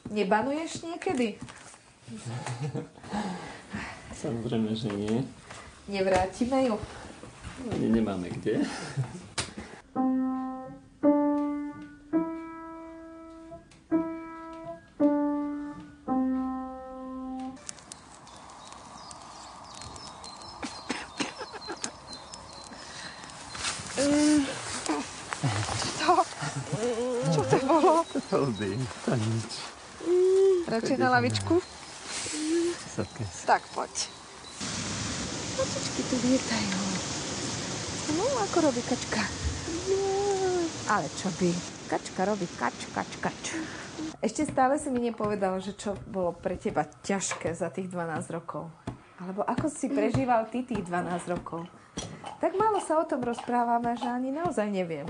Nebanuješ niekedy? Samozrejme, že nie. Nevrátime ju? Ani nemáme kde. Čo to bolo? Holdy, to nič. Radšej na lavičku? Tak. Tak, poď. Kačičky tu lietajú. No, ako robí kačka. Ale čo by? Kačka robí kač. Ešte stále si mi nepovedal, že čo bolo pre teba ťažké za tých 12 rokov. Alebo ako si prežíval ty tých 12 rokov. Tak málo sa o tom rozprávame, že ani naozaj neviem.